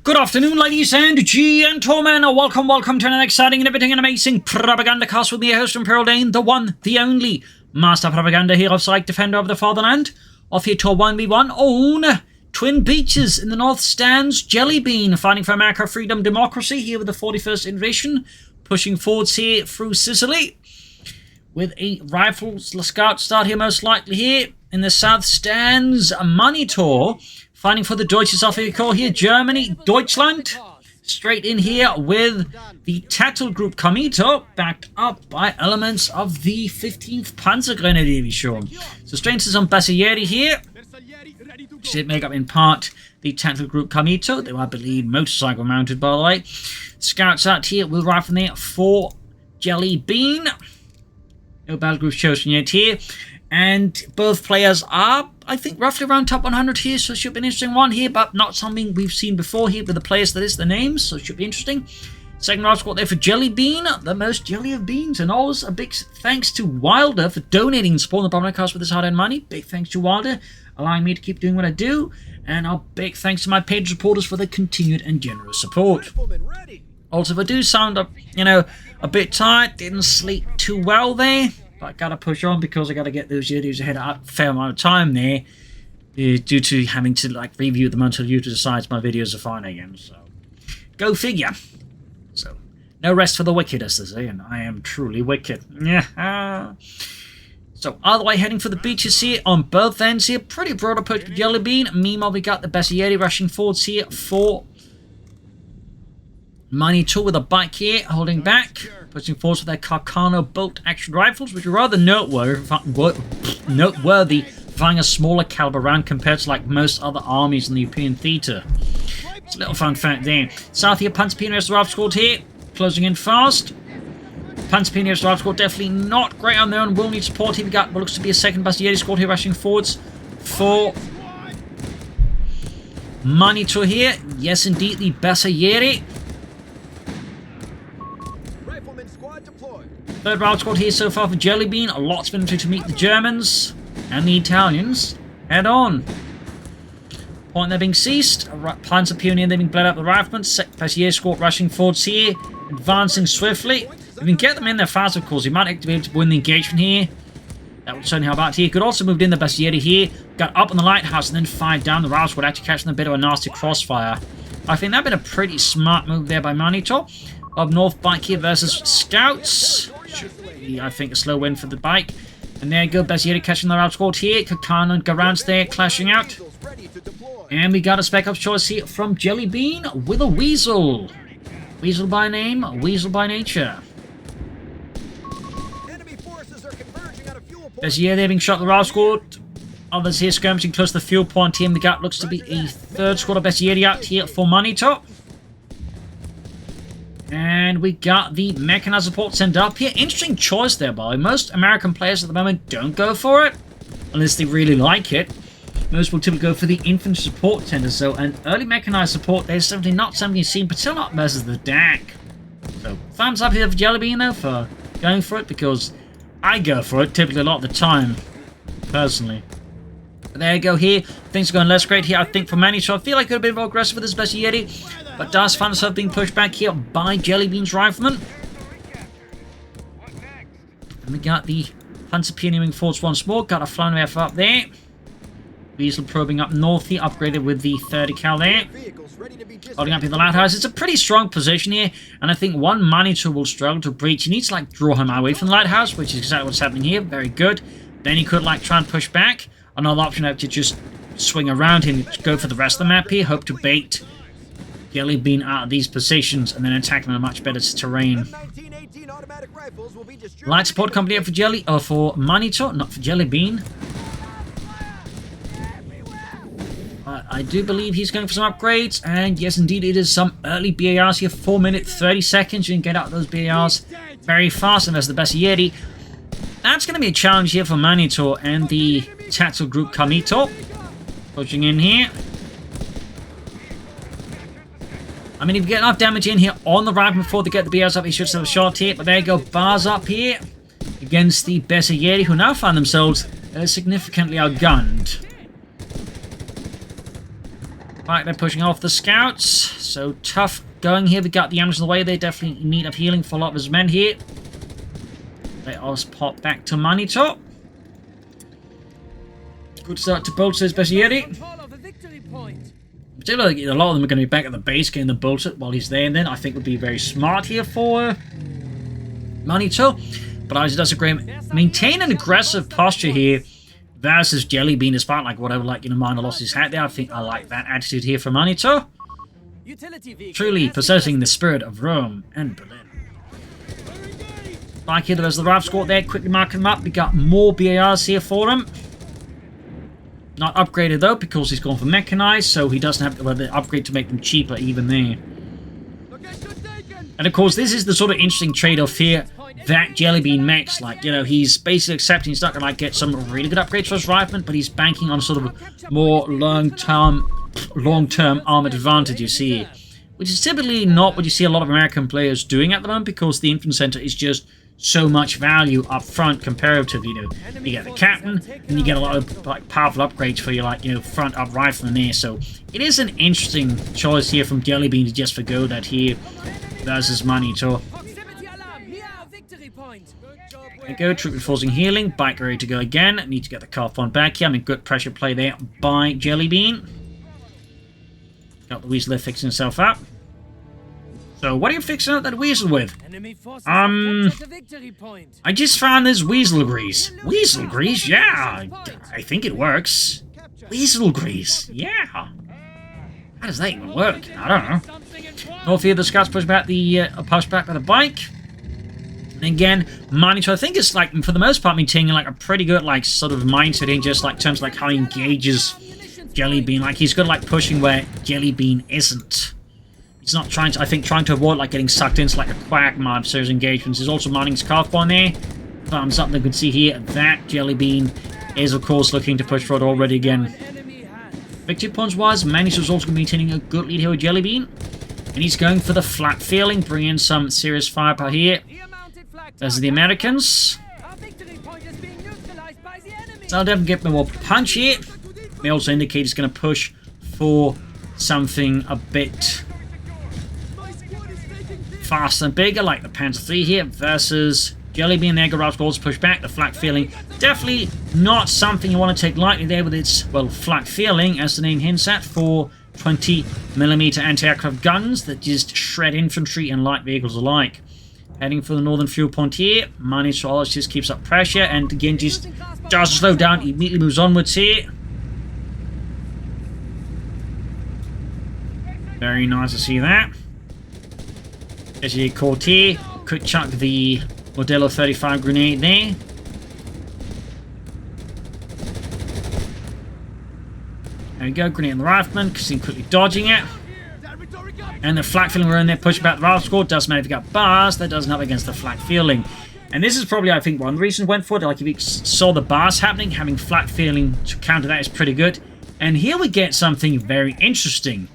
Good afternoon, ladies and gentlemen. Welcome to another exciting and everything and amazing Propagandacast with me, your host from Pearl Dane, the one, the only Master Propaganda Hero Psych Defender of the Fatherland. Off here to a 1v1 on Twin Beaches. In the north stands Jellybean, fighting for America, freedom, democracy, here with the 41st Invasion, pushing forwards here through Sicily. With a rifle scout start here most likely here. In the south stands Manitou, fighting for the Deutsches off here, call here Germany, Deutschland. Straight in here with the Tattle Group Coh3, backed up by elements of the 15th Panzergrenadierdivision. So straight into some Bassieri here. Which did make up in part the Tattle Group Coh3. They were, I believe, motorcycle mounted, by the way. Scouts out here with rifle there for Jellybean. No battle groups chosen yet here. And both players are, I think, roughly around top 100 here, so it should be an interesting one here, but not something we've seen before here with the players that is the names, so it should be interesting. Second round squad there for Jellybean, the most jelly of beans, and always a big thanks to Wilder for donating and supporting the Propagandacaster with his hard-earned money. Big thanks to Wilder, allowing me to keep doing what I do, and a big thanks to my page supporters for their continued and generous support. Also, if I do sound up, a bit tired, didn't sleep too well there, but I gotta push on because I gotta get those videos ahead of a fair amount of time there, due to having to review them until YouTube decides my videos are fine again. So, go figure. So, no rest for the wicked, as they say, and I am truly wicked. Yeah. So, all the way heading for the beaches here on both ends here. Pretty broad approach to Jellybean. Meanwhile, we got the Bassieri rushing forwards here for Manitou with a bike here, holding back, pushing forwards with their Carcano bolt-action rifles, which are rather noteworthy, flying a smaller caliber round compared to most other armies in the European theatre. It's a little fun fact there. South here, Panzerpioniers rifle squad here, closing in fast. Panzerpioniers rifle squad definitely not great on their own, will need support here. We got what looks to be a second Bassieri squad here rushing forwards for Manitou here. Yes, indeed, the Bassieri. Third round squad here so far for Jellybean. A lot's been to meet the Germans and the Italians. Head on. Point there being ceased. Panzer Pioneer there being bled up the riflemen. Bassieri squad rushing forwards here. Advancing swiftly. If we can get them in there fast, of course, we might be able to win the engagement here. That would certainly help out here. Could also moved in the Bassieri here. Got up on the lighthouse and then fired down the route squad, actually catching a bit of a nasty crossfire. I think that'd been a pretty smart move there by Manitou. Up north, bike here versus scouts. Should be, I think, a slow win for the bike. And there you go, Bassieri catching the route squad here. Kakan and Garant's there clashing out. And we got a spec ops choice here from Jellybean with a Weasel. Weasel by name, Weasel by nature. Bassieri there being shot at the route squad. Others here skirmishing close to the fuel point here. And we got looks to be a third squad of Bassieri out here for Manitou. And we got the mechanized support sent up here. Interesting choice there, by most American players at the moment don't go for it, unless they really like it. Most will typically go for the infantry support tender, so an early mechanized support, there's simply not something you've seen, but still not versus the DAK. So, thumbs up here for Jellybean, though, for going for it, because I go for it typically a lot of the time, personally. But there you go here. Things are going less great here, I think, for Manny, so I feel like I could have been more aggressive with this Bassieri. But does find himself being pushed back here by Jellybean's riflemen. And we got the Panzer Pioneering forwards once more. Got a flying rifle up there. Weasel probing up north here, upgraded with the 30 cal there. Holding up in the lighthouse. It's a pretty strong position here, and I think one Manitou will struggle to breach. He needs to draw him away from the lighthouse, which is exactly what's happening here. Very good. Then he could try and push back. Another option to just swing around him, go for the rest of the map here. Hope to bait Jellybean out of these positions and then attack them in a much better terrain. Light support company up for for Manitou, not for Jellybean. I do believe he's going for some upgrades, and yes, indeed, it is some early BARs here. 4 minutes, 30 seconds. You can get out those BARs very fast, and there's the Bassieri. That's going to be a challenge here for Manitou and the Tattle Group Coh3. Pushing in here. I mean, if you get enough damage in here on the rifle before they get the BRs up, he should have a shot here. But there you go, bars up here against the Bassieri, who now find themselves significantly outgunned. Back there pushing off the scouts. So tough going here. We got the ambulance in the way. They definitely need of healing for a lot of his men here. Let us pop back to Manitou. Good start to bolster his best Yeti. Particularly, a lot of them are going to be back at the base getting the bolster while he's there, and then I think would be very smart here for Manitou. But as he does a great maintain an aggressive posture here versus Jellybean, despite like whatever, like, you know, minor lost his hat there. I think I like that attitude here for Manitou. Truly possessing the spirit of Rome and Berlin. Back here, there's the Rav squad there, quickly marking them up. We got more BARs here for him. Not upgraded though, because he's gone for mechanized, so he doesn't have to upgrade to make them cheaper even there. And of course, this is the sort of interesting trade-off here that Jellybean makes. Like, you know, he's basically accepting he's not going to like get some really good upgrades for his rifleman, but he's banking on sort of more long-term armored advantages here, which is typically not what you see a lot of American players doing at the moment, because the infantry center is just so much value up front comparatively. You know, you get the captain, and you get a lot of like powerful upgrades for your, like, you know, front up rifleman there. So it is an interesting choice here from Jellybean to just forgo that here versus Manitou. There we go, troop reinforcing healing, bike ready to go again. Need to get the Coh3 one back here. I mean, good pressure play there by Jellybean. Got the Weasel there fixing himself up. So, what are you fixing up that Weasel with? I just found this Weasel grease. Weasel grease? Yeah, I think it works. Weasel grease? Yeah. How does that even work? I don't know. North here, the scouts push back the by the bike. And again, Manitou, I think it's like, for the most part, maintaining like a pretty good like sort of mindset in just like terms of like how he engages Jellybean. Like, he's good like pushing where Jellybean isn't. He's not trying to, I think, trying to avoid like getting sucked into like a quagmire of serious engagements. He's also mounting his Coh3 one there. Thumbs up, they can see here that Jellybean is of course looking to push forward already again. Victory points wise, Manitou's also maintaining a good lead here with Jellybean. And he's going for the flat feeling, bringing in some serious firepower here. There's the Americans. So I'll definitely get more punch here. May also indicate he's going to push for something a bit faster and bigger, like the Panzer III here, versus Jellybean. There, Garage goals push back. The flak feeling, definitely not something you want to take lightly there with its, well, flak feeling, as the name hints at, for 20mm anti-aircraft guns that just shred infantry and light vehicles alike. Heading for the northern fuel point here. Manitou just keeps up pressure, and again just doesn't slow down. He immediately moves onwards here. Very nice to see that. There's your Coh3. Could chuck the Modelo 35 grenade there. There we go, grenade on the rifleman, because he's quickly dodging it. And the flak feeling around there, pushing back the rifle squad. Doesn't matter if you got bars, that doesn't help against the flak feeling. And this is probably, I think, one reason went for it. Like, if you saw the bars happening, having flak feeling to counter that is pretty good. And here we get something very interesting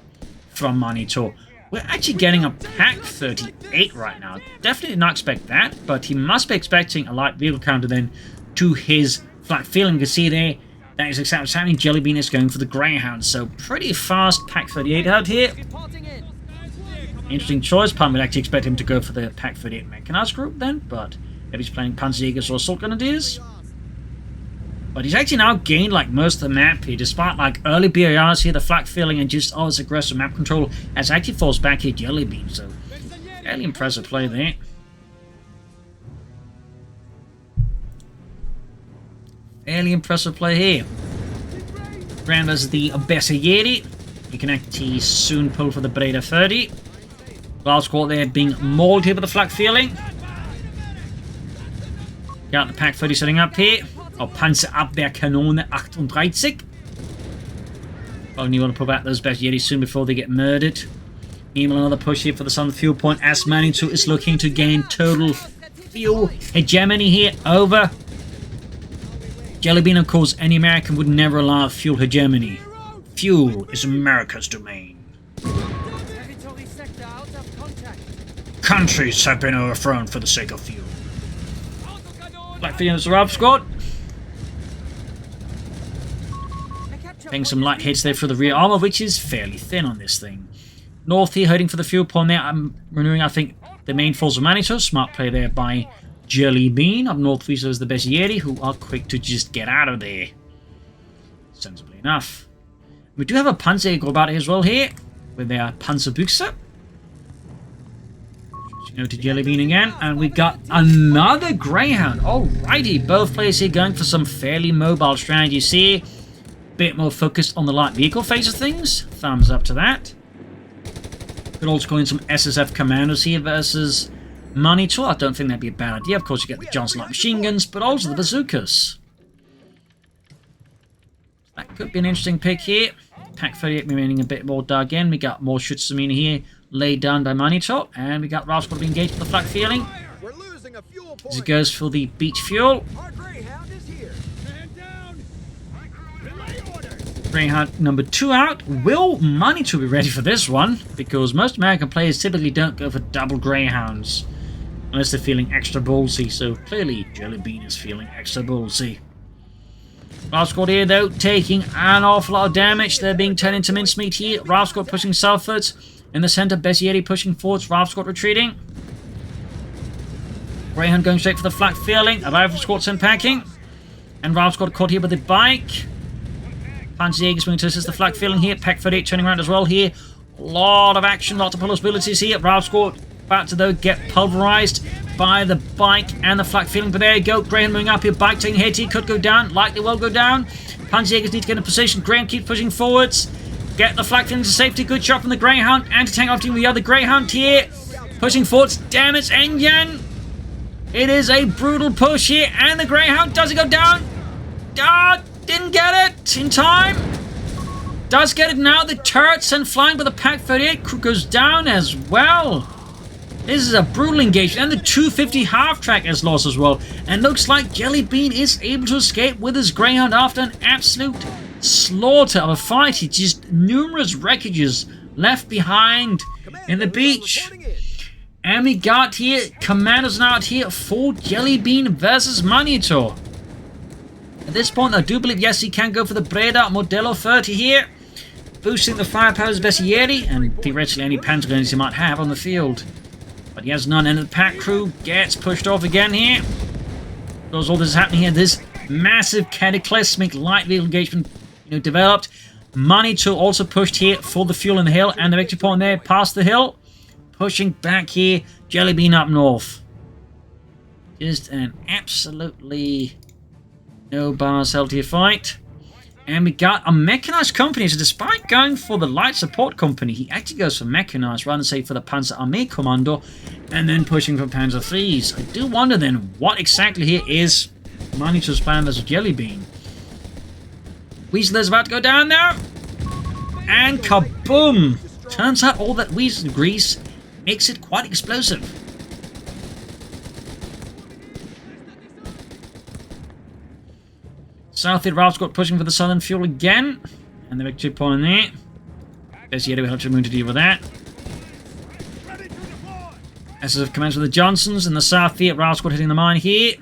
from Manitou. We're actually getting a Pak 38 right now. Definitely did not expect that, but he must be expecting a light vehicle counter then to his flak feeling. You can see there, that is exactly what's happening. Jellybean is going for the Greyhound, so pretty fast Pak 38 out here. Interesting choice. Part would actually expect him to go for the Pak 38 mechanized group then, but maybe he's playing Panzerjägers or Assault Grenadiers. But he's actually now gained like most of the map here, despite like early BARs here, the flak feeling, and just his aggressive map control as actually falls back here Jellybean. So fairly impressive play there. Fairly impressive play here. Grand as the Besser Yeti. You can actually soon pull for the Breda 30. Last squad there being mauled here with the flak feeling. Got the Pak 30 setting up here. Oh, Panzerabwehrkanone 38. Only want to pull back those best Yetis soon before they get murdered. Meanwhile, another push here for the southern fuel point as Manitou is looking to gain total fuel hegemony here over Jellybean. Of course, any American would never allow fuel hegemony. Fuel is America's domain. Countries have been overthrown for the sake of fuel. Black Phoenix Rav squad. Getting some light hits there for the rear armor, which is fairly thin on this thing. North here, heading for the fuel point there. I'm renewing, I think, the main force of Manitou. Smart play there by Jelly Bean. Up north, we saw the Bessieri, who are quick to just get out of there. Sensibly enough. We do have a Panzer about as well here, with their Panzerbüchse. To Jelly Bean again, and we got another Greyhound. Alrighty, both players here going for some fairly mobile strategy. See, bit more focused on the light vehicle phase of things. Thumbs up to that. Could also call in some SSF commandos here versus Manitou. I don't think that'd be a bad idea. Of course, you get the Johnson light machine guns, but also the bazookas. That could be an interesting pick here. Pack 38 remaining a bit more dug in. We got more Schutzmine here laid down by Manitou, and we got Rascal being engaged with the flak feeling. As he goes for the beach fuel. Greyhound number 2 out. Will Manitou be ready for this one? Because most American players typically don't go for double Greyhounds unless they're feeling extra ballsy, so clearly Jelly Bean is feeling extra ballsy. Rascal here, though, taking an awful lot of damage. They're being turned into mincemeat here. Rascal pushing southwards. In the center, Bessieri pushing forwards. Rascal retreating. Greyhound going straight for the flak feeling. A rifle squad sent packing. And Rascal caught here with the bike. Panzerjäger going to assist the flak feeling here. Pack 38 turning around as well here. A lot of action, lots of possibilities here. Rascal about to, though, get pulverized by the bike and the flak feeling, but there you go. Graham moving up here, bike taking hit, he could go down, likely will go down. Panzerjägers need to get in position. Graham keeps pushing forwards, get the flak feeling to safety. Good shot from the Greyhound, anti-tank off team with the other Greyhound here, pushing forwards. Damn its engine! It is a brutal push here, and the Greyhound doesn't go down. Didn't get it in time. Does get it now. The turret sent flying, but the Pack 38 crew goes down as well. This is a brutal engagement, and the 250 half-track is lost as well. And looks like Jelly Bean is able to escape with his Greyhound after an absolute slaughter of a fight. It's just numerous wreckages left behind in the beach. And we got here, commandos now out here for Jelly Bean versus Manitou. At this point, I do believe, yes, he can go for the Breda Modello 30 here. Boosting the firepower of Bessieri, and theoretically any Panzer guns he might have on the field. But he has none, and the pack crew gets pushed off again here. Because all this is happening here, this massive cataclysmic light vehicle engagement developed. Manitou also pushed here for the fuel in the hill, and the victory point there past the hill. Pushing back here, Jelly Bean up north. Just an absolutely no bars held here fight. And we got a mechanized company. So despite going for the light support company, he actually goes for mechanized rather than say for the Panzer Armee Kommando, and then pushing for Panzer IIIs. I do wonder then what exactly here is Manitou's plan versus Jelly Bean. Weasel is about to go down now, and kaboom! Turns out all that Weasel grease makes it quite explosive. South here, Ralph's got pushing for the southern fuel again. And the victory point there. Bessieri will have to move to deal with that. SSF commands with the Johnsons in the south here. Ralph's got hitting the mine here.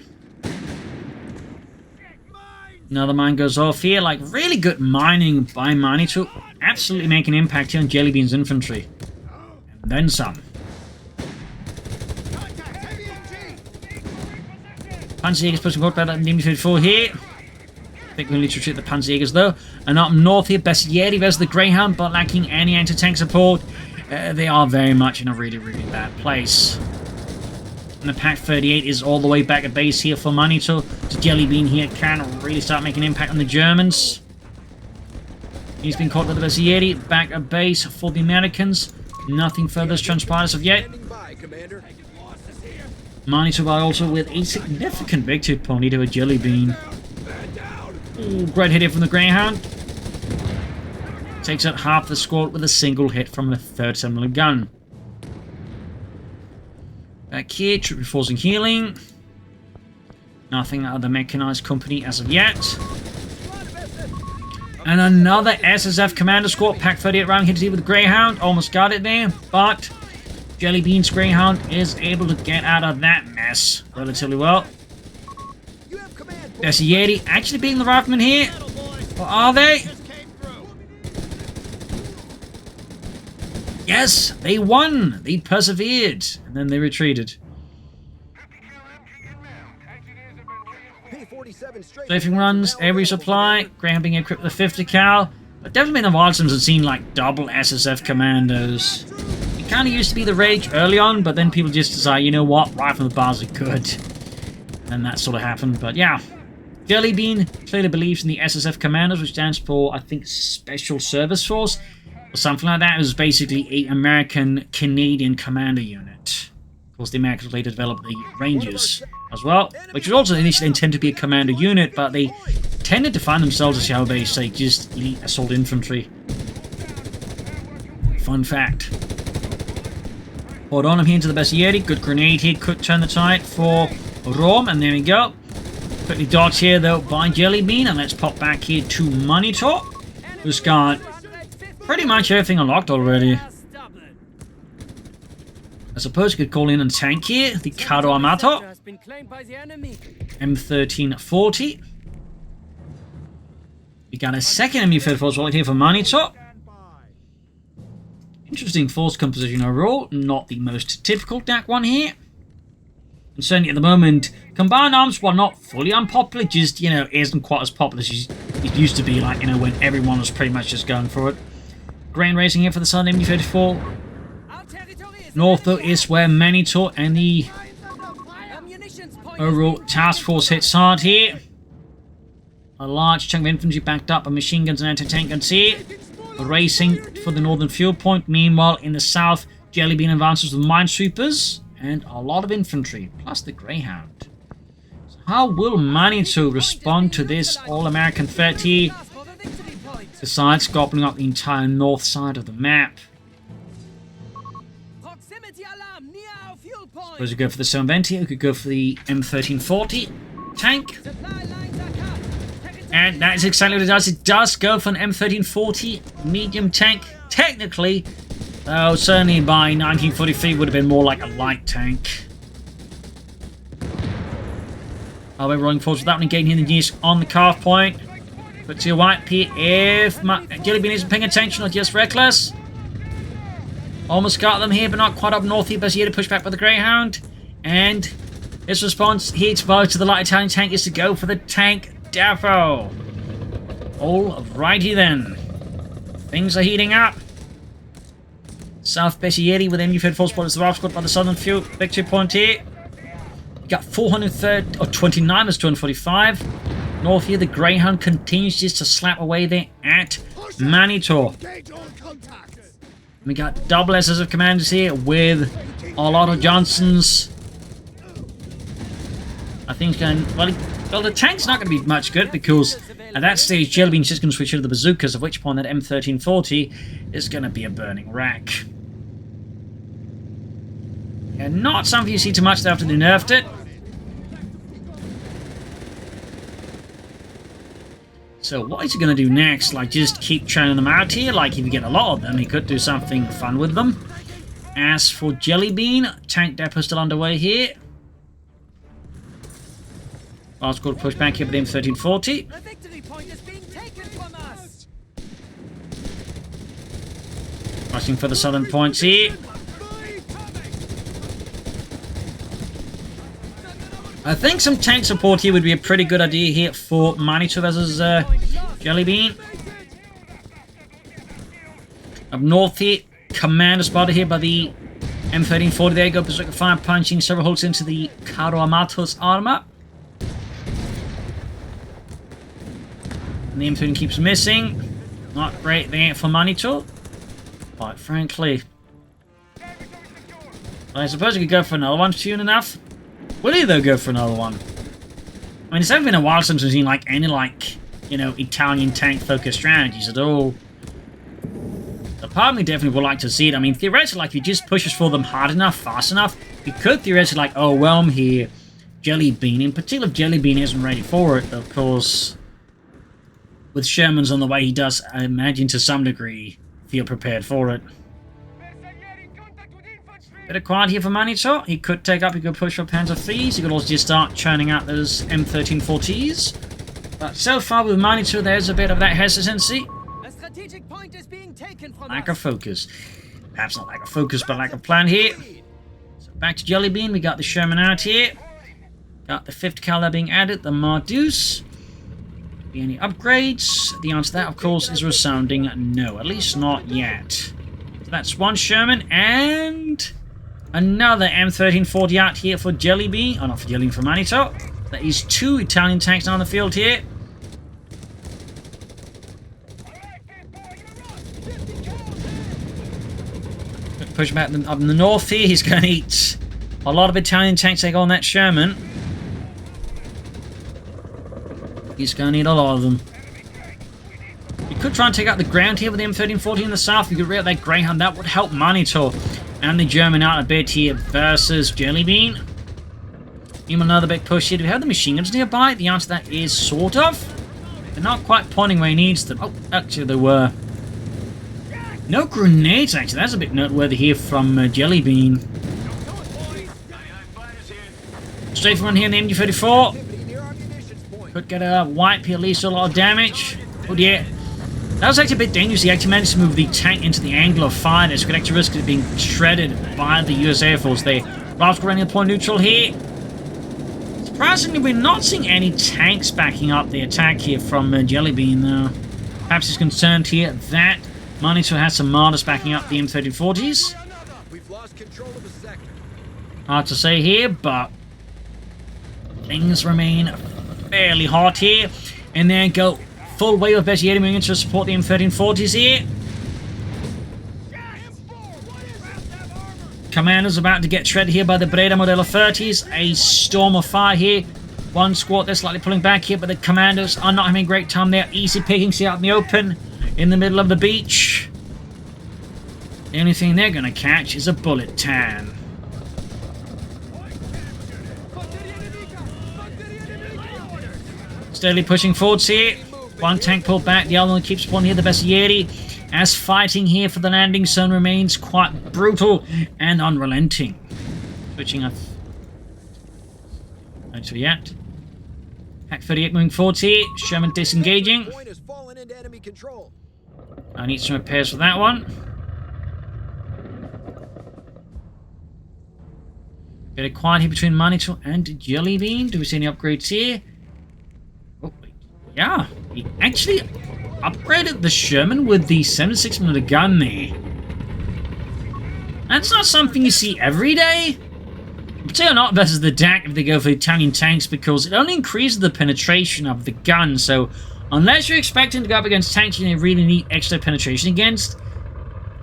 Another mine goes off here. Like, really good mining by Manitou. Absolutely making an impact here on Jelly Bean's infantry. And then some. Panzerjägers pushing forward by that DB-54 here. I think we need to retreat the Panzerjägers though. And up north here, Bessieri versus the Greyhound, but lacking any anti-tank support. They are very much in a really, really bad place. And the Pack 38 is all the way back at base here for Manitou. So Jelly Bean here can really start making an impact on the Germans. He's been caught with the Bessieri back at base for the Americans. Nothing further has transpired as of yet. Manitou also with a significant victory pony to a Jelly Bean. Ooh, great hit here from the Greyhound. Takes out half the squad with a single hit from the 3rd gun. Back here, troop reinforcing healing. Nothing out of the mechanized company as of yet. And another SSF commander squad. Pack 38 round hit with the Greyhound. Almost got it there, but Jelly Bean's Greyhound is able to get out of that mess relatively well. Bessieri actually being the rifleman here. Or are they? Yes, they won. They persevered. And then they retreated. Strafing runs, every supply. Graham being equipped with a 50 cal. But definitely been a while since I've seen like double SSF commandos. It kind of used to be the rage early on, but then people just decide, you know what, right from the bars are good. And that sort of happened. But yeah, Jellybean clearly believes in the SSF commandos, which stands for, I think, Special Service Force. Or something like that. It was basically an American-Canadian commander unit. Of course, the Americans later developed the Rangers as well, which was also initially intended to be a commando unit, but they tended to find themselves, shall we say, just elite assault infantry. Fun fact. Hold on, I'm here into the best Yeti. Good grenade here, could turn the tide for Rome, and there we go. Quickly dodged here, though, by Jellybean, and let's pop back here to Manitou, who's got pretty much everything unlocked already. I suppose you could call in a tank here, the Coh3 M1340. We got a second MU-5 force right here for Manitou. Interesting force composition overall, not the most typical DAK one here. And certainly at the moment, combined arms, while not fully unpopular, just, you know, isn't quite as popular as it used to be, like, you know, when everyone was pretty much just going for it. Grain racing here for the Southern MU-34. North, though, is where Manitou and the overall task force hits hard here. A large chunk of infantry backed up by machine guns and anti-tank guns here. Racing for the northern fuel point. Meanwhile, in the south, Jellybean advances with minesweepers and a lot of infantry, plus the Greyhound. So how will Manitou respond to this all-American threat here? Besides gobbling up the entire north side of the map. Suppose we go for the 720, we could go for the M1340 tank. And that is exactly what it does. It does go for an M1340 medium tank, technically. Though certainly by 1943 would have been more like a light tank. I'll be rolling forward with that one, engaging in the news on the carve point. But to your white P, if Jellybean isn't paying attention or just reckless. Almost got them here, but not quite up north here. But here to push back by the Greyhound. And his response here to the light Italian tank is to go for the tank depot. Alrighty then. Things are heating up. South Bessieri with MU-5 force spotters the RAF squad by the southern fuel victory point here. You got 430 or 29 as 245. North here, the Greyhound continues just to slap away there at Manitou. We got double SSF commanders here with a lot of Johnsons. I think it's going... Well, the tank's not going to be much good because at that stage, Jellybean's just going to switch into the bazookas, at which point that M1340 is going to be a burning wreck. And not something you see too much after they nerfed it. So what is he going to do next? Like, just keep churning them out here? Like, if you get a lot of them, he could do something fun with them. As for Jellybean, tank depot still underway here. Last squad push back here with the M1340. The victory point is being taken from us. Rushing for the southern points here. I think some tank support here would be a pretty good idea here for Manitou versus Jellybean. Up north here, commander spotted here by the M1340. There you go, berserker fire punching several holes into the Coh3's armor. And the M13 keeps missing. Not great there for Manitou. Quite frankly. I suppose we could go for another one soon enough. Will he, though, go for another one? I mean, it's never been a while since we've seen, like, any, like, you know, Italian tank-focused strategies at all. So part of me definitely would like to see it. I mean, theoretically, like, if he just pushes for them hard enough, fast enough, he could theoretically, like, overwhelm here Jellybean. In particular, if Jellybean isn't ready for it, of course, with Sherman's on the way, he does, I imagine, to some degree, feel prepared for it. Bit of quiet here for Manitou. He could take up, he could push for Panzer IIIs. He could also just start churning out those M1340s. But so far with Manitou, there's a bit of that hesitancy. A strategic point is being taken from Lack of focus. Perhaps not lack of focus, but lack of plan here. So back to Jellybean. We got the Sherman out here. Got the 5th caliber being added. The Manitou. Be any upgrades? The answer to that, of course, is a resounding no. At least not yet. So that's one Sherman and another M1340 out here for Jellybean. Oh, not for Jellybean, for Manitou. That is 2 Italian tanks on the field here. Push back up in the north here. He's going to eat a lot of Italian tanks take on that Sherman. He's going to need a lot of them. You could try and take out the ground here with the M1340 in the south. You could rear that Greyhound. That would help Manitou and the German out a bit here versus Jellybean. Even another big push here. Do we have the machine guns nearby? The answer to that is sort of. They're not quite pointing where he needs them. Oh, actually they were. No grenades, actually. That's a bit noteworthy here from Jellybean. Straight from one here in the MG34. Could get a wipe here, at least a lot of damage. Oh dear. That was actually a bit dangerous. He actually managed to move the tank into the angle of fire. This could actually risk it being shredded by the US Air Force there. Ralph's running the point neutral here. Surprisingly, we're not seeing any tanks backing up the attack here from Jellybean, though. Perhaps he's concerned here that Manitou has some Martyrs backing up the M1340s. We've lost control of the sector. Hard to say here, but things remain fairly hot here. And then go full wave of Betty moving in to support the M1340s here. Commander's about to get shredded here by the Breda Modello 30s. A storm of fire here. One squad they're slightly pulling back here, but the commandos are not having a great time there. Easy pickings here out in the open, in the middle of the beach. The only thing they're going to catch is a bullet tan. Steadily pushing forwards here. One tank pulled back, the other one keeps spawning here, the Bessieri. As fighting here for the landing zone remains quite brutal and unrelenting. Switching up. Not to yet. Pack 38 moving forwards here. Sherman disengaging. I need some repairs for that one. Bit of quiet here between Manitou and Jellybean. Do we see any upgrades here? Oh, yeah. He actually upgraded the Sherman with the 76mm gun there. That's not something you see every day. Particularly not versus the DAK if they go for Italian tanks, because it only increases the penetration of the gun. So unless you're expecting to go up against tanks you really need extra penetration against,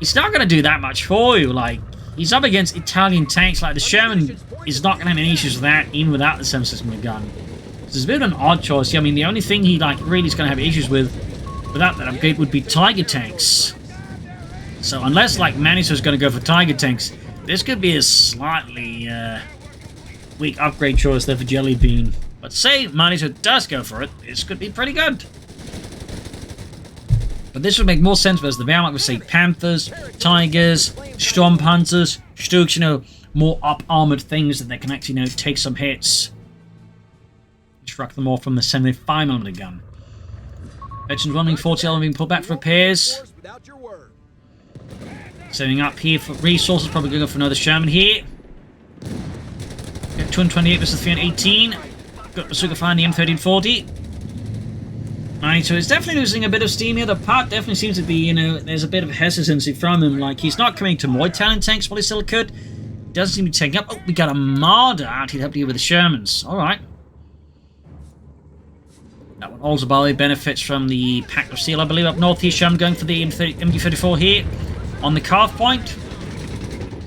it's not going to do that much for you. Like, he's up against Italian tanks. Like, the Sherman is not going to have any issues with that, even without the 76mm gun. So it's a bit of an odd choice. I mean, the only thing he really is going to have issues with without that upgrade would be Tiger tanks. So unless Manitou is going to go for Tiger tanks, this could be a slightly weak upgrade choice there for Jellybean. But say Manitou does go for it, this could be pretty good. But this would make more sense versus the Wehrmacht with, say, Panthers, Tigers, Storm Panthers, Stuks, more up-armored things that they can actually, take some hits. Struck them off from the 75mm gun. Veterans running 40L being pulled back for repairs. Setting up here for resources, probably going to go for another Sherman here. Got 228 versus 318. Got Bazooka fire in the M1340. Manitou is definitely losing a bit of steam here. The part definitely seems to be, there's a bit of hesitancy from him. Like, he's not coming to more Italian tanks while he still could. Doesn't seem to be taking up. Oh, we got a Marder out here to help you with the Shermans. Alright. That one also, by the way, benefits from the Pact of Steel, I believe, up north here. Sherman going for the MG34 here on the calf point.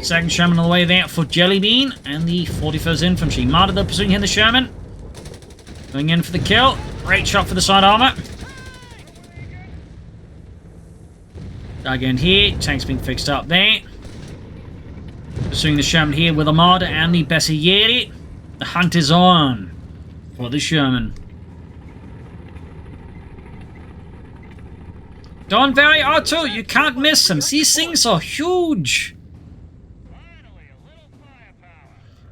Second Sherman on the way there for Jellybean and the 41st Infantry. Marder, though, pursuing here the Sherman. Going in for the kill. Great shot for the side armor. Again here. Tanks being fixed up there. Pursuing the Sherman here with a Marder and the Bessieri. The hunt is on for the Sherman. Don't worry, Otto, you can't miss them. These things are huge.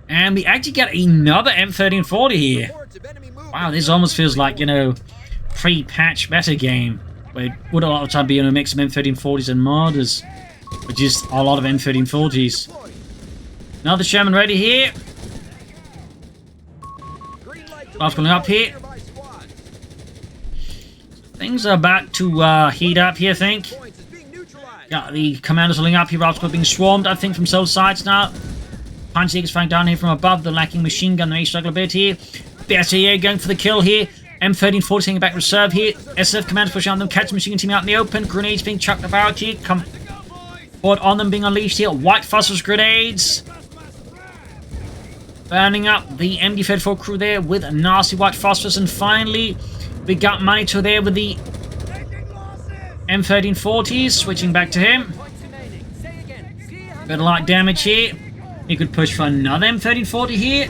And we actually get another M1340 here. Wow, this almost feels like, pre-patch meta game, where it would a lot of time be a mix of M1340s and Marders. But just a lot of M1340s. Another Sherman ready here. What's going up here? Things are about to heat up here, I think. Got the commanders rolling up here. Rob's being swarmed, I think, from both sides now. Punch is flying down here from above. The lacking machine gun. They struggle a bit here. BSAA going for the kill here. M1340 taking back reserve here. SF commanders pushing on them. Catch the machine gun team out in the open. Grenades being chucked about here. Come forward on them being unleashed here. White phosphorus grenades. Burning up the MD-34 crew there with a nasty white phosphorus. And finally, we got Manitou there with the M1340s. Switching back to him. Bit of light damage here. You could push for another M1340 here.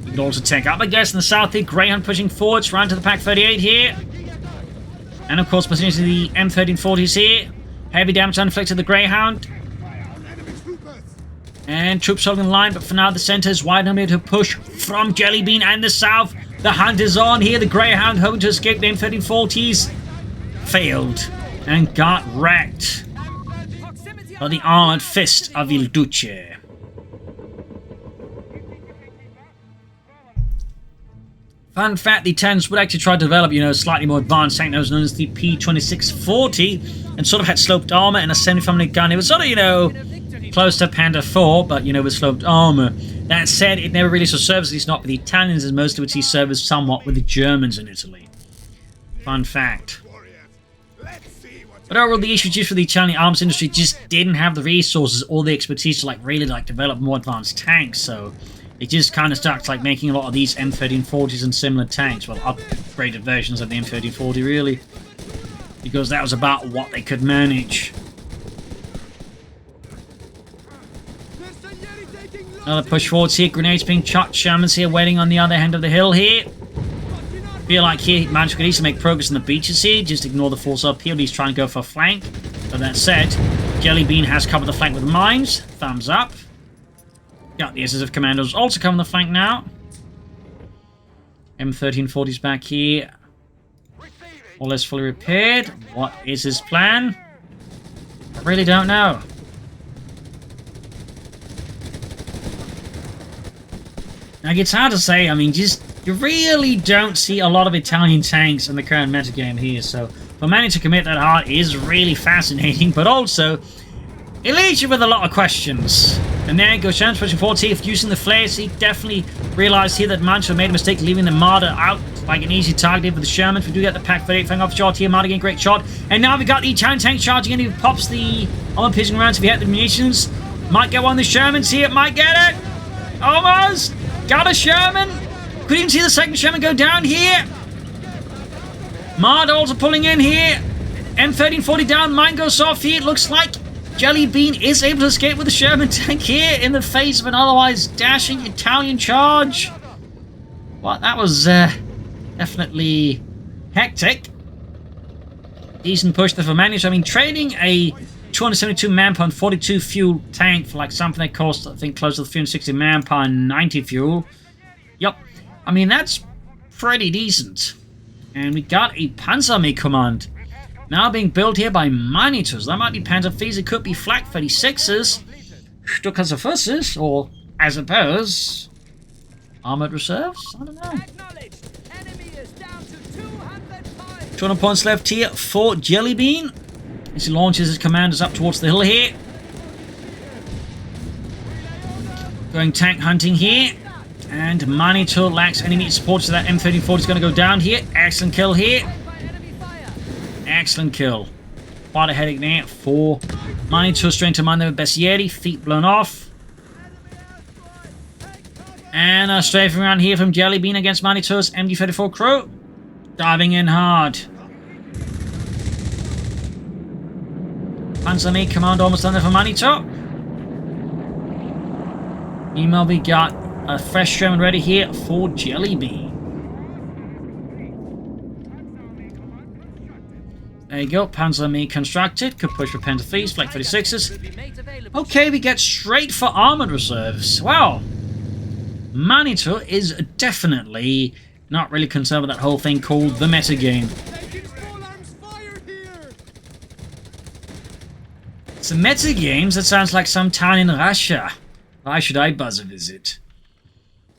You could also take up, I guess, in the south here. Greyhound pushing forwards, round to the Pack 38 here. And of course, positioning the M1340s here. Heavy damage inflicted to the Greyhound. And troops holding the line, but for now the center is wide enough to push from Jellybean and the south. The hunt is on here. The Greyhound hoping to escape the M1340s. Failed and got wrecked by the armored fist of Il Duce. Fun fact, the Tens would actually try to develop, a slightly more advanced tank known as the P2640 and sort of had sloped armor and a 75mm gun. It was sort of, close to Panda 4, but, with sloped armor. That said, it never really saw service, at least not with the Italians, as most of it see service somewhat with the Germans in Italy. Fun fact. But overall, the issue just for the Italian arms industry just didn't have the resources or the expertise to really develop more advanced tanks, so it just kind of stuck to making a lot of these M1340s and similar tanks, well, upgraded versions of the M1340 really, because that was about what they could manage. Another push forwards here, grenades being chucked, Shermans here waiting on the other end of the hill here. Feel like here, Manitou could easily make progress in the beaches here. Just ignore the force up here. He's trying to go for a flank. But that said, Jellybean has covered the flank with mines. Thumbs up. Got the SSF commandos also covering the flank now. M1340's back here. All is fully repaired. What is his plan? I really don't know. Now, it's hard to say. You really don't see a lot of Italian tanks in the current metagame here, so for Manitou to commit that hard is really fascinating, but also it leaves you with a lot of questions. And there goes Sherman's pushing forward here, using the flares. He definitely realized here that Manitou made a mistake leaving the Marder out like an easy target with the Shermans. We do get the Pack 38 fang off shot here. Marder getting great shot, and now we got the Italian tank charging in. He pops the armor piercing rounds if he hit the munitions. Might get one of the Shermans here. Might get it. Almost got a Sherman. Couldn't even see the second Sherman go down here. Marder also pulling in here. M1340 down. Mine goes off here. It looks like Jellybean is able to escape with the Sherman tank here in the face of an otherwise dashing Italian charge. Well, that was definitely hectic. Decent push there for Manitou. Trading a 272 manpower and 42 fuel tank for something that cost, I think, close to 360 manpower and 90 fuel. Yep. That's pretty decent. And we got a Panzerarmee command now being built here by Manitou. That might be Panzerfleets, it could be Flak 36s, Stukazafuses, or, I suppose, armored reserves? I don't know. 200 points left here for Jellybean as he launches his commanders up towards the hill here. Going tank hunting here. And Manitou lacks enemy support, so that M1340 is going to go down here. Excellent kill here. Excellent kill. Quite a headache there for Manitou. Straight to mine there with Bessieri. Feet blown off. And a strafing around here from Jellybean against Manitou's MD-34 crew. Diving in hard. Panzerarmee command almost done there for Manitou. Meanwhile, we got a fresh Sherman ready here for Jellybean. There you go, Panzerarmee constructed. Could push for Panzerfleets, Flak 36s. Okay, we get straight for armored reserves. Wow. Manitou is definitely not really concerned with that whole thing called the metagame. So meta games, that sounds like some town in Russia. Why should I buzz a visit?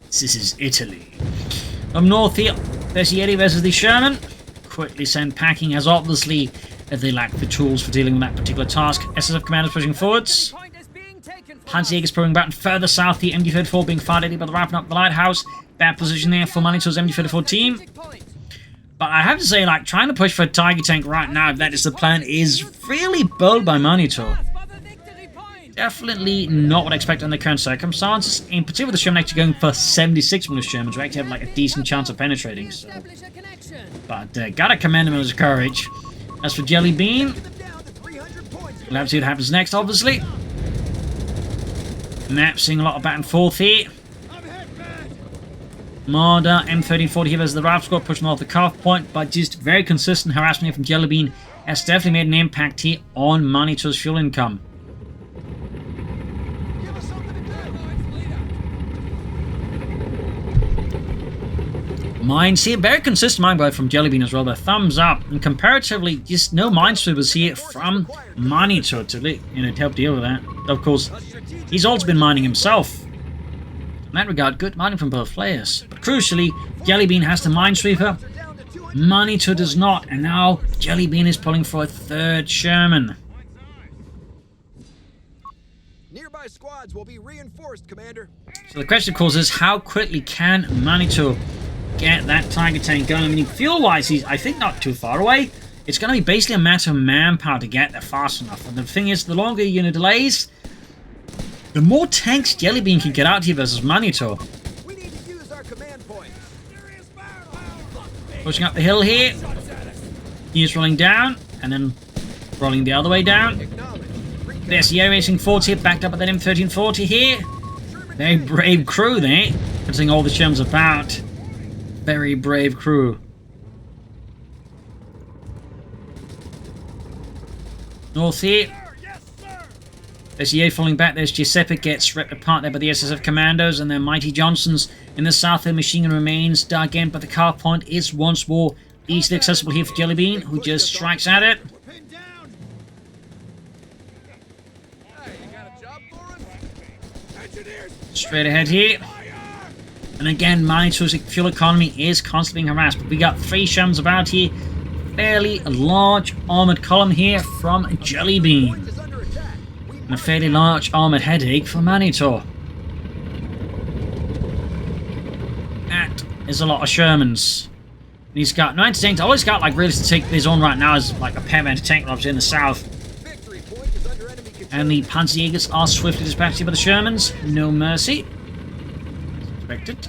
This is Italy. Up north here, there's Yeti versus the Sherman. Quickly sent packing as obviously they lack the tools for dealing with that particular task. SSF commanders pushing forwards. Panzerjägers pulling back further south, the MD-34 being fired at by the wrapping up the lighthouse. Bad position there for Manitou's MD-34 team. But I have to say, like, trying to push for a Tiger tank right now, if that is the plan, is really bold by Manitou. Definitely not what I expect under the current circumstances. In particular, the Sherman actually going for 76mm Shermans, who actually have like a decent chance of penetrating. So. But gotta commend him on his courage. As for Jelly Bean, we'll have to see what happens next, obviously. Map seeing a lot of back and forth here. Marder, M1340 here versus the Ralph squad, pushing off the cuff point, but just very consistent harassment here from Jelly Bean has definitely made an impact here on Manitou's fuel income. Mines here, very consistent mine boy from Jelly Bean as well, the thumbs up, and comparatively just no minesweepers here from Manitou to help deal with that. Of course, he's also been mining himself. In that regard, good mining from both players. But crucially, Jelly Bean has the minesweeper, Manitou does not, and now Jelly Bean is pulling for a third Sherman. Nearby squads will be reinforced, Commander. So the question, of course, is how quickly can Manitou get that Tiger tank going? I mean, fuel-wise, he's, I think, not too far away. It's going to be basically a matter of manpower to get there fast enough. And the thing is, the longer unit delays, the more tanks Jelly Bean can get out here versus Manitou. We need to use our command point. Pushing up the hill here. He's rolling down, and then rolling the other way down. There's the Air Racing 40 backed up by that M1340 here. Very brave crew there, considering all the Shermans about. Very brave crew. North here. There's Ye falling back. There's Giuseppe gets ripped apart there by the SSF commandos, and then Mighty Johnsons in the south. The machine gun remains dug in, but the car point is once more easily accessible here for Jelly Bean, who just strikes at it. Straight ahead here. And again, Manitou's fuel economy is constantly being harassed. But we got 3 Shermans about here. Fairly large armoured column here from Jelly Bean. And a fairly large armoured headache for Manitou. That is a lot of Shermans. And he's got 90 tanks. All he's got, like, really to take his own right now is like a pair of anti-tank robs in the south. And the Panzerjägers are swiftly dispatched here by the Shermans. No mercy. Expected.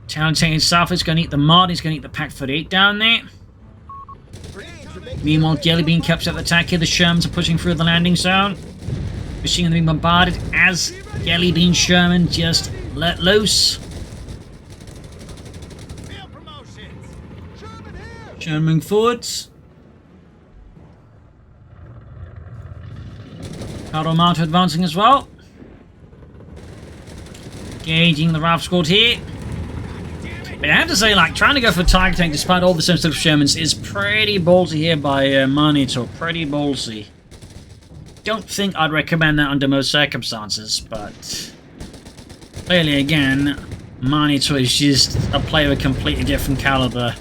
Town tank in south is going to eat the mod. He's going to eat the Pack 38 down there. Meanwhile, Jelly Bean kept up the attack here. The Shermans are pushing through the landing zone. Machine gun being bombarded as Jelly Bean Sherman just let loose. Sherman forwards. Cardo Martyr advancing as well. Engaging the Ralph squad here. But I have to say, like, trying to go for a Tiger tank despite all the sensitive Shermans is pretty ballsy here by Manitou. Pretty ballsy. Don't think I'd recommend that under most circumstances, but clearly, again, Manitou is just a player of a completely different caliber.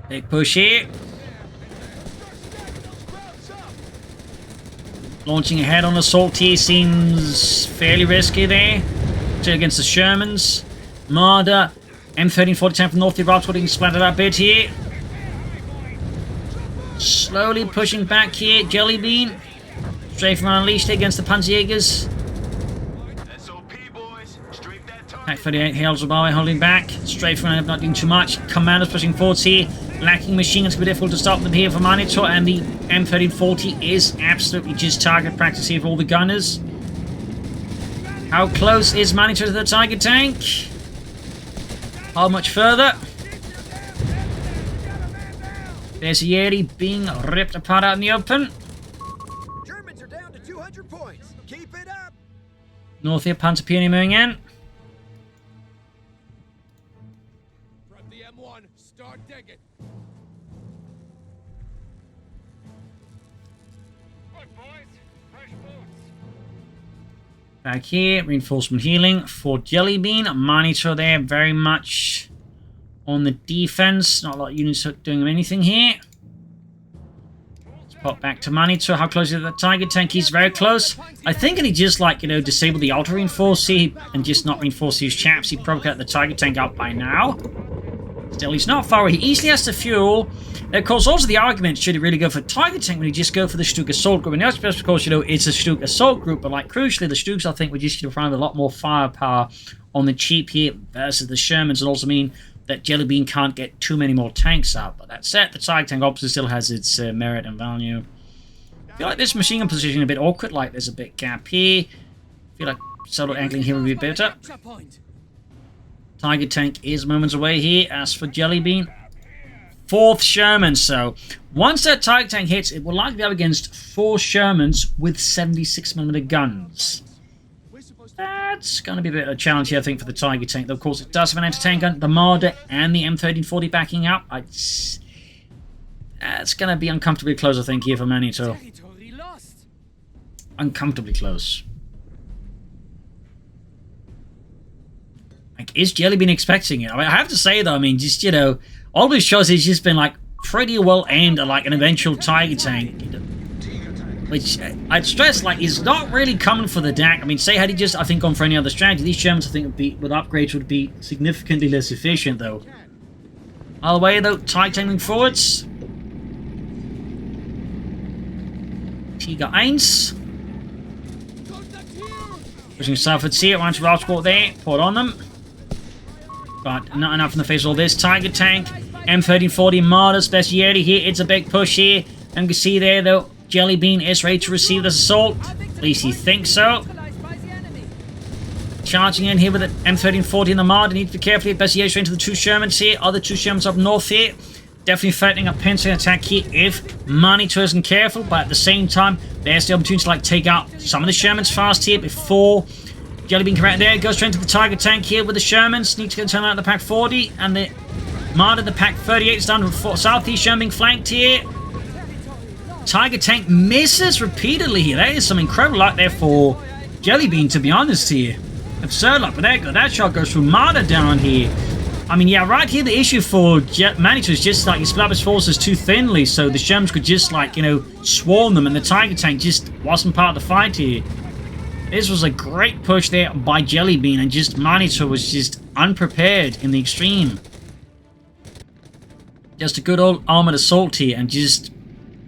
Big push here. Launching ahead on assault here seems fairly risky there. Against the Shermans. Marder, M1340 from North, the Ralph getting splattered up a bit here. Slowly pushing back here. Jelly Bean. Straight from Unleashed against the Panzerjägers. Pack 38 hails Obawe holding back. Strafe from not doing too much. Commanders pushing forwards here. Lacking machine guns, it's going to be difficult to stop them here for Manitou, and the M1340 is absolutely just target practice here for all the gunners. How close is Manitou to the Tiger tank? How much further? There's Yeri being ripped apart out in the open. Germans are down to 200 points. Keep it up. North here, Panzer Peony moving in. wagon. Look, boys, fresh boots. Back here, reinforcement healing for Jellybean. Manitou there, very much on the defense. Not a lot of units doing anything here. Let's pop back to Manitou. How close is the Tiger Tank? He's very close. I think he just, like, you know, disable the auto reinforce here and just not reinforce his chaps. He'd probably got the Tiger Tank up by now. Still, he's not far away. He easily has the fuel. And of course, also the argument, should he really go for Tiger Tank when he just go for the Stuk Assault Group? And that's because, of course, you know, it's a Stuk Assault Group, but, like, crucially, the Stuks, I think, would just provide a lot more firepower on the cheap here versus the Shermans, and also mean that Jellybean can't get too many more tanks out. But that said, the Tiger Tank obviously still has its merit and value. I feel like this machine gun position a bit awkward, like there's a bit gap here. I feel like solo angling here would be better. Tiger Tank is moments away here. As for Jellybean, 4th Sherman. So once that Tiger Tank hits, it will likely be up against 4 Shermans with 76mm guns. That's going to be a bit of a challenge here, I think, for the Tiger Tank. Though, of course, it does have an anti-tank gun, the Marder, and the M1340 backing up. It's going to be uncomfortably close, I think, here for Manitou. Uncomfortably close. Like, is Jellybean expecting it? I mean, I have to say, though, I mean, just, you know, all these shots has just been, like, pretty well aimed at, like, an eventual Tiger Tank. Which, I'd stress, like, is not really coming for the DAK. I mean, say, had he just, I think, gone for any other strategy, these Shermans, I think, would be, with upgrades, would be significantly less efficient, though. All the way, though, Tiger Tank moving forwards. Tiger 1. Pushing southwards here, once Ralph there, put on them. But not enough in the face of all this. Tiger Tank, M1340, Marder, Speciality here. It's a big push here. And you can see there, though, Jellybean is ready to receive this assault. At least he thinks so. Charging in here with the M1340 and the Marder. Need to be careful. Speciality straight into the 2 Shermans here. Other 2 Shermans up north here. Definitely threatening a penciling attack here if Manitou isn't careful. But at the same time, there's the opportunity to, like, take out some of the Shermans fast here before Jellybean come out there. Goes straight into the Tiger Tank here with the Shermans. Need to get turn out the Pack 40. And the Marder, the Pack 38 is done with Southeast Sherman being flanked here. Tiger Tank misses repeatedly here. That is some incredible luck there for Jellybean, to be honest here. Absurd luck, but there you go. That shot goes through Marder down here. I mean, yeah, right here the issue for Manitou is just like he split up his forces too thinly, so the Shermans could just, like, you know, swarm them, and the Tiger Tank just wasn't part of the fight here. This was a great push there by Jellybean, and just Manitou was just unprepared in the extreme. Just a good old armored assault here, and just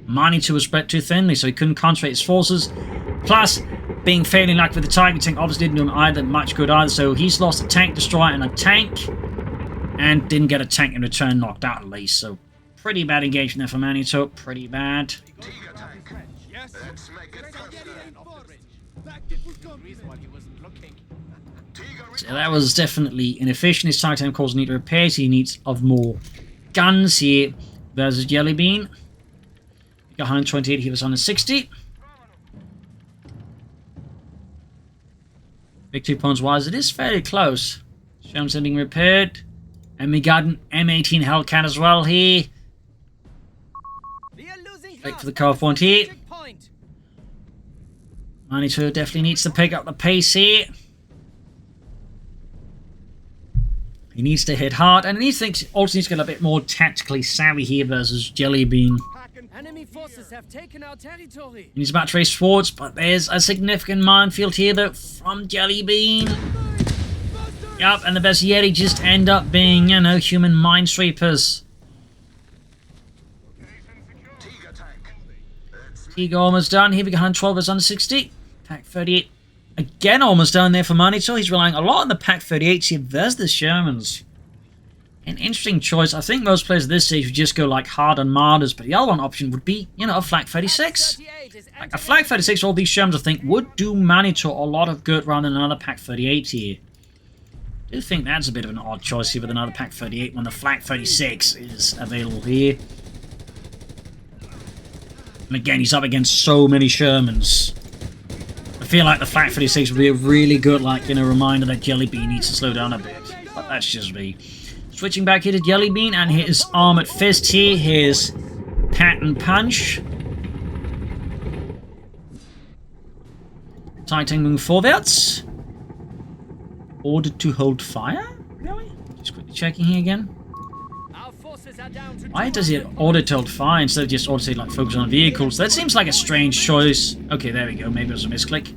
Manitou was spread too thinly, so he couldn't concentrate his forces. Plus, being failing luck with the Tiger Tank obviously didn't do him either much good either, so he's lost a tank destroyer and a tank, and didn't get a tank in return, knocked out at least. So, pretty bad engagement there for Manitou, pretty bad. So that was definitely inefficient. His Tiger Tank, of course, need repairs. He needs of more guns here versus Jellybean. He got 128, he was on a 60. Victory points wise, it is fairly close. Sherman's being repaired. And we got an M18 Hellcat as well here. Wait for the car point here. Manitou definitely needs to pick up the pace here. He needs to hit hard, and he also needs to get a bit more tactically savvy here versus Jellybean. Enemy forces have taken our territory. He's about to race towards, but there's a significant minefield here though from Jellybean. Yup, and the best Yeti just end up being, you know, human minesweepers. Tiger almost done. Here we go, 112 is under 60. Pack 38 again almost done there for Manitou. He's relying a lot on the Pack 38s here versus the Shermans. An interesting choice. I think most players at this stage would just go like hard on Marders, but the other one option would be, you know, a Flak 36. Like a Flak 36, all these Shermans I think would do Manitou a lot of good rather than another Pack 38 here. I do think that's a bit of an odd choice here with another Pack 38 when the Flak 36 is available here. And again, he's up against so many Shermans. I feel like the Flak 36 would be a really good, like, you know, reminder that Jellybean needs to slow down a bit. But that's just me. Switching back here to Jellybean and his Armored Fist here, his Pattern Punch. Titan moving forwards. Ordered to hold fire? Really? Just quickly checking here again. Why does it order to hold fire instead of just order to like focus on vehicles? That seems like a strange choice. Okay, there we go. Maybe it was a misclick.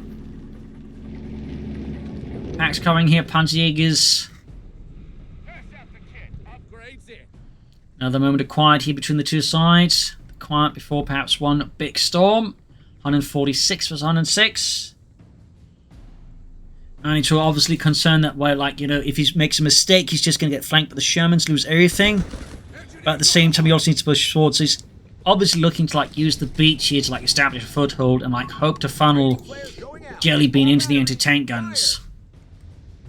Packs covering here, Panzerjägers. Another moment of quiet here between the two sides. Quiet before perhaps one big storm. 146 versus 106. Manitou obviously concerned that, well, like, you know, if he makes a mistake, he's just going to get flanked by the Shermans, lose everything. But at the same time, he also needs to push forward. So he's obviously looking to, like, use the beach here to, like, establish a foothold and, like, hope to funnel Jellybean into the anti-tank guns.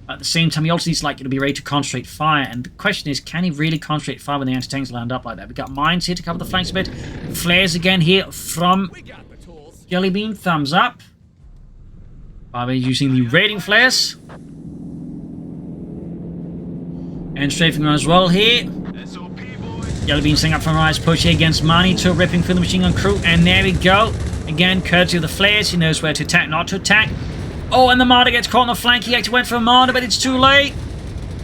At the same time, he also needs, like, to be ready to concentrate fire. And the question is, can he really concentrate fire when the anti-tanks land up like that? We've got mines here to cover the flanks a bit. Flares again here from Jellybean. Thumbs up. By using the raiding flares. And strafing as well here. Jellybean setting up for a nice push here against Manitou, ripping through the machine gun crew. And there we go. Again, courtesy of the flares, he knows where to attack, not to attack. Oh, and the Marder gets caught on the flank. He actually went for a Marder, but it's too late.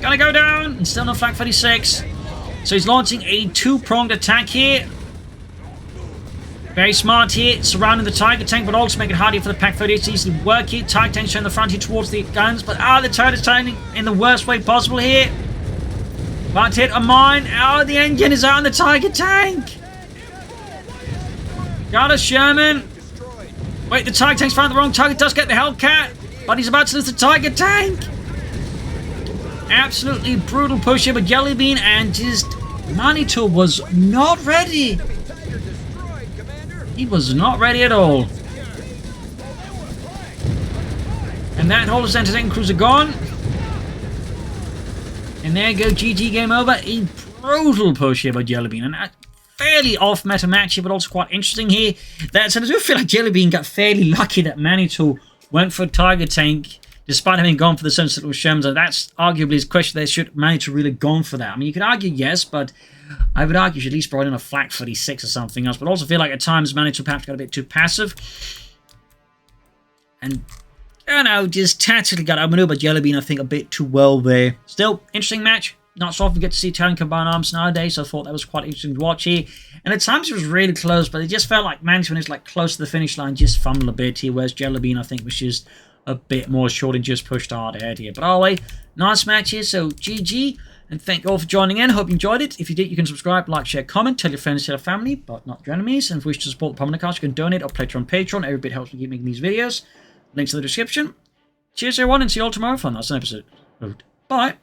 Gonna go down. And still no flank 36. So he's launching a two-pronged attack here. Very smart here, surrounding the Tiger Tank, but also making it harder for the Pack 38 to easily work here. Tiger Tank showing the front here towards the guns, but the turret is turning in the worst way possible here. About to hit a mine. The engine is out on the Tiger Tank. Got a Sherman. Wait, the Tiger Tank's found the wrong target. Does get the Hellcat, but he's about to lose the Tiger Tank. Absolutely brutal push here with Jellybean, and just Manitou was not ready. He was not ready at all. And that whole anti-tank cruiser gone. And there you go, GG, game over. A brutal push here by Jellybean. And a fairly off-meta match here, but also quite interesting here. And I do feel like Jellybean got fairly lucky that Manitou went for a Tiger Tank, despite having gone for the sensitive Shermans. And that's arguably his question. They should Manitou really gone for that. I mean, you could argue yes, but I would argue you should at least brought in a flak 46 or something else. But also feel like at times Manitou perhaps got a bit too passive. And, I don't know, just tactically got outmaneuvered by Jellybean, I think, a bit too well there. Still, interesting match. Not so often get to see Italian combined arms nowadays, so I thought that was quite interesting to watch here. And at times it was really close, but it just felt like Manitou, when it's like close to the finish line, just fumbled a bit here, whereas Jellybean, I think, was just a bit more short and just pushed hard ahead here. But anyway, nice match here, so GG. And thank you all for joining in. Hope you enjoyed it. If you did, you can subscribe, like, share, comment, tell your friends, tell your family, but not your enemies. And if you wish to support the Propagandacaster, you can donate or pledge on Patreon. Every bit helps me keep making these videos. Links in the description. Cheers, everyone, and see you all tomorrow for another episode. Bye.